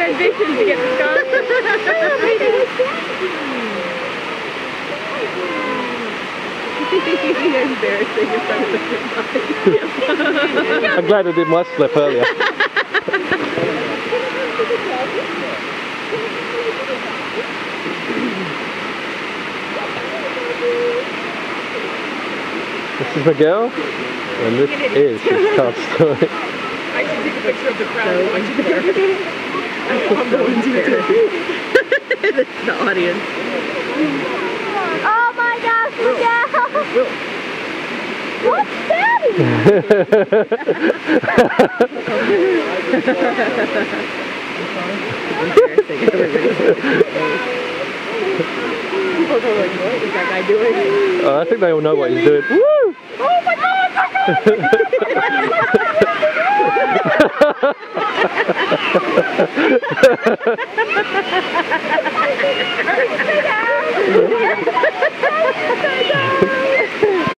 ambition to get the scholarship. Embarrassing in front of the I'm glad I did my slip earlier. This is Miguel, and this is his card story. I should take a picture of the crowd watching her. I'm going to it. The audience. Oh my gosh, Miguel! What's that? People go like, what is that guy doing? I think they all know what he's doing. Woo! Oh my god! Oh my god!